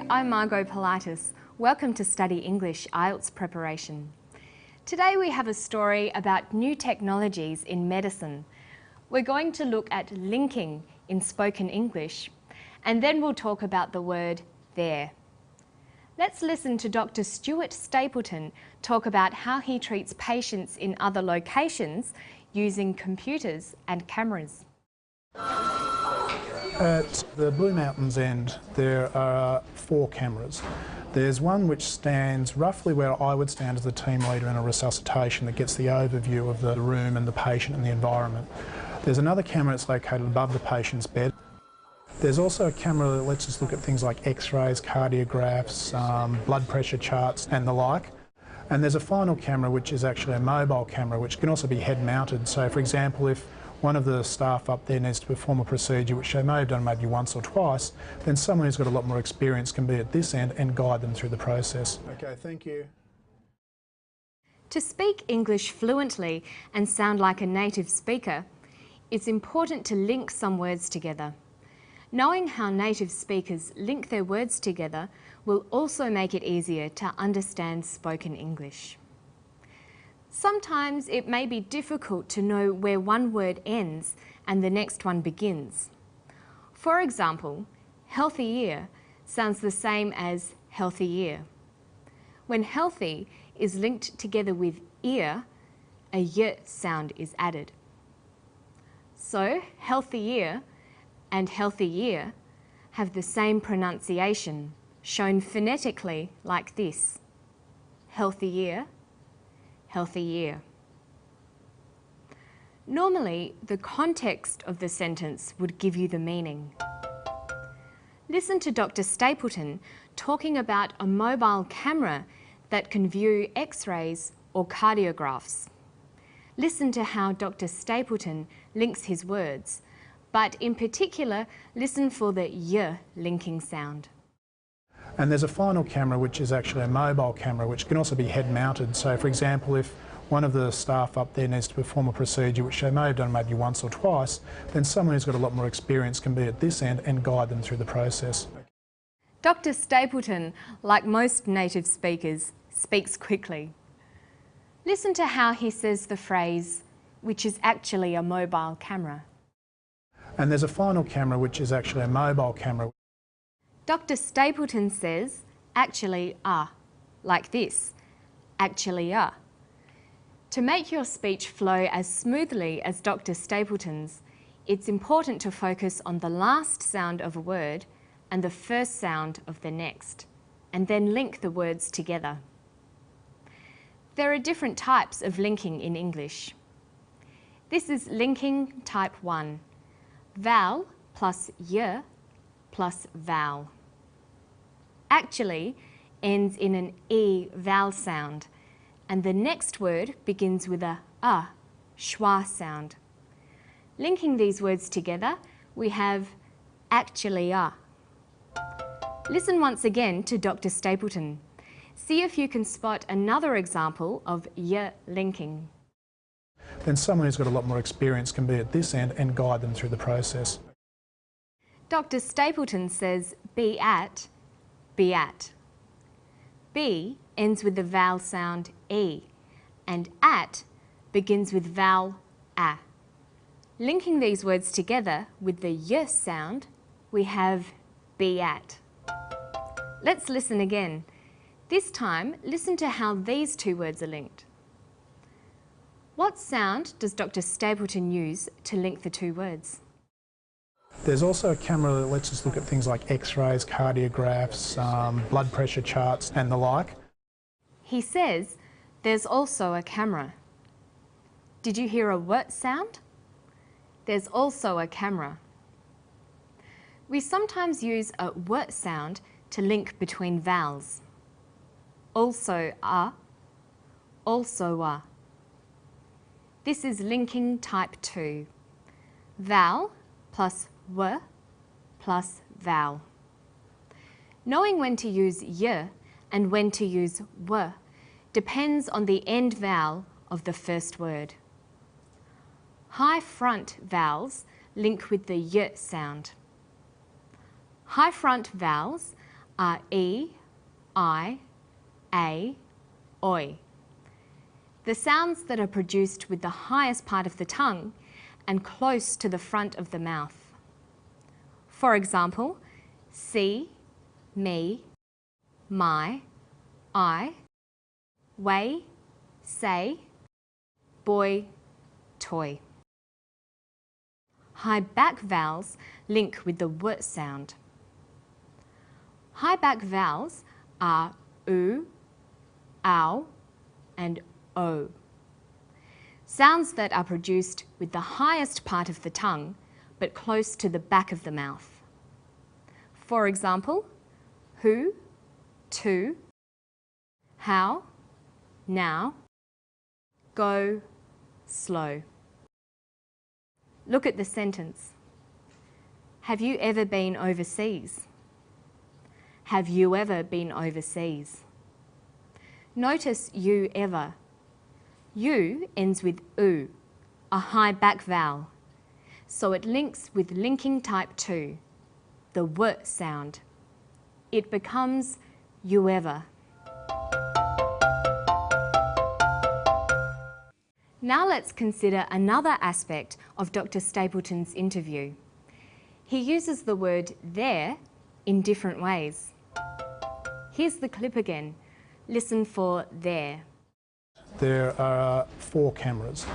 I'm Margot Pilatus. Welcome to Study English IELTS preparation. Today we have a story about new technologies in medicine. We're going to look at linking in spoken English, and then we'll talk about the word there. Let's listen to Dr. Stuart Stapleton talk about how he treats patients in other locations using computers and cameras. At the Blue Mountains end, there are 4 cameras. There's one which stands roughly where I would stand as the team leader in a resuscitation that gets the overview of the room and the patient and the environment. There's another camera that's located above the patient's bed. There's also a camera that lets us look at things like x-rays, cardiographs, blood pressure charts and the like. And there's a final camera which is actually a mobile camera which can also be head mounted. So for example, if one of the staff up there needs to perform a procedure which they may have done maybe once or twice, then someone who's got a lot more experience can be at this end and guide them through the process. Okay, thank you. To speak English fluently and sound like a native speaker, it's important to link some words together. Knowing how native speakers link their words together will also make it easier to understand spoken English. Sometimes it may be difficult to know where one word ends and the next one begins. For example, healthy ear sounds the same as healthy ear. When healthy is linked together with ear, a y sound is added. So, healthy ear and healthy year have the same pronunciation, shown phonetically like this: healthy ear, healthy year. Normally, the context of the sentence would give you the meaning. Listen to Dr. Stapleton talking about a mobile camera that can view x-rays or cardiographs. Listen to how Dr. Stapleton links his words, but in particular, listen for the y linking sound. And there's a final camera which is actually a mobile camera which can also be head mounted. So for example, if one of the staff up there needs to perform a procedure which they may have done maybe once or twice, then someone who's got a lot more experience can be at this end and guide them through the process. Dr. Stapleton, like most native speakers, speaks quickly. Listen to how he says the phrase, which is actually a mobile camera. And there's a final camera which is actually a mobile camera. Dr. Stapleton says, actually like this, actually To make your speech flow as smoothly as Dr. Stapleton's, it's important to focus on the last sound of a word and the first sound of the next, and then link the words together. There are different types of linking in English. This is linking type 1, vowel plus y plus vowel. Actually ends in an e vowel sound, and the next word begins with a schwa sound. Linking these words together, we have actually . Listen once again to Dr. Stapleton. See if you can spot another example of y linking. Then someone who's got a lot more experience can be at this end and guide them through the process. Dr. Stapleton says be at, be at. Be ends with the vowel sound e, and at begins with vowel a. Linking these words together with the y sound, we have be at. Let's listen again. This time, listen to how these two words are linked. What sound does Dr. Stapleton use to link the two words? There's also a camera that lets us look at things like x-rays, cardiographs, blood pressure charts and the like. He says there's also a camera. Did you hear a what sound? There's also a camera. We sometimes use a what sound to link between vowels. Also a, also a. This is linking type 2. Vowel plus w plus vowel. Knowing when to use y and when to use w depends on the end vowel of the first word. High front vowels link with the y sound. High front vowels are E, I, A, Oi. The sounds that are produced with the highest part of the tongue and close to the front of the mouth. For example, see, me, my, I, way, say, boy, toy. High back vowels link with the w sound. High back vowels are oo, ow, and o. Sounds that are produced with the highest part of the tongue but close to the back of the mouth. For example, who, to, how, now, go, slow. Look at the sentence. Have you ever been overseas? Have you ever been overseas? Notice you ever. You ends with oo, a high back vowel, so it links with linking type 2, the w sound. It becomes you ever. Now let's consider another aspect of Dr. Stapleton's interview. He uses the word there in different ways. Here's the clip again. Listen for there. There are 4 cameras.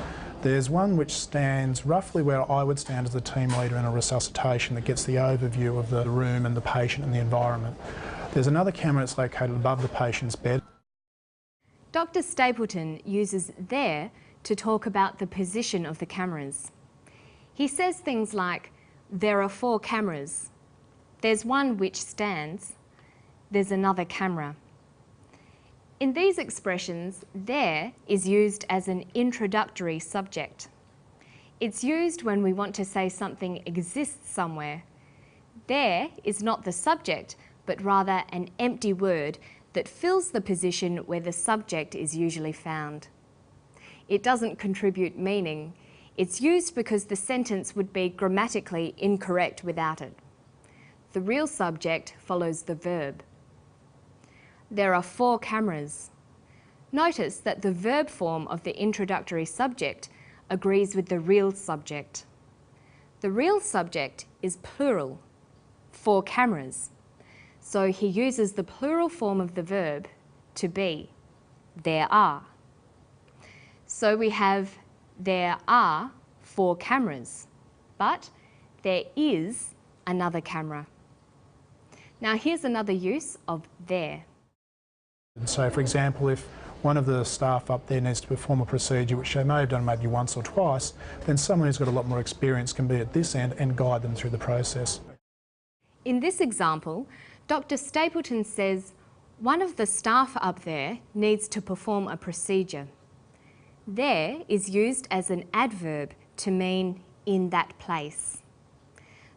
There's one which stands roughly where I would stand as the team leader in a resuscitation that gets the overview of the room and the patient and the environment. There's another camera that's located above the patient's bed. Dr. Stapleton uses there to talk about the position of the cameras. He says things like, there are 4 cameras. There's one which stands. There's another camera. In these expressions, there is used as an introductory subject. It's used when we want to say something exists somewhere. There is not the subject, but rather an empty word that fills the position where the subject is usually found. It doesn't contribute meaning. It's used because the sentence would be grammatically incorrect without it. The real subject follows the verb. There are 4 cameras. Notice that the verb form of the introductory subject agrees with the real subject. The real subject is plural, 4 cameras. So he uses the plural form of the verb to be, there are. So we have, there are 4 cameras, but there is another camera. Now here's another use of there. So for example, if one of the staff up there needs to perform a procedure which they may have done maybe once or twice, then someone who's got a lot more experience can be at this end and guide them through the process. In this example, Dr. Stapleton says, one of the staff up there needs to perform a procedure. There is used as an adverb to mean in that place.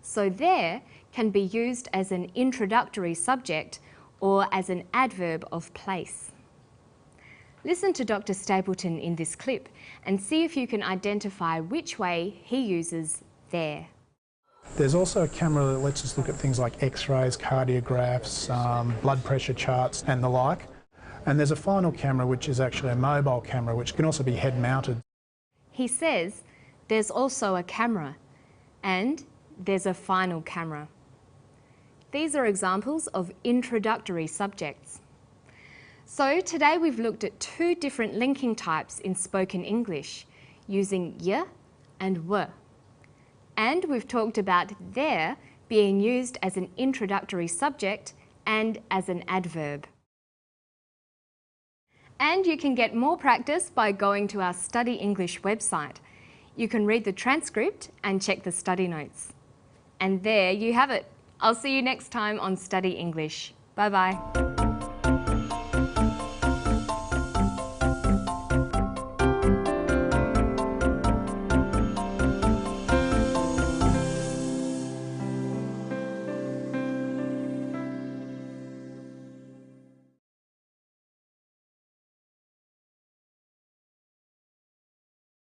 So there can be used as an introductory subject or as an adverb of place. Listen to Dr. Stapleton in this clip and see if you can identify which way he uses there. There's also a camera that lets us look at things like x-rays, cardiographs, blood pressure charts and the like. And there's a final camera which is actually a mobile camera which can also be head mounted. He says there's also a camera and there's a final camera. These are examples of introductory subjects. So today we've looked at 2 different linking types in spoken English using y and w. And we've talked about there being used as an introductory subject and as an adverb. And you can get more practice by going to our Study English website. You can read the transcript and check the study notes. And there you have it. I'll see you next time on Study English. Bye-bye.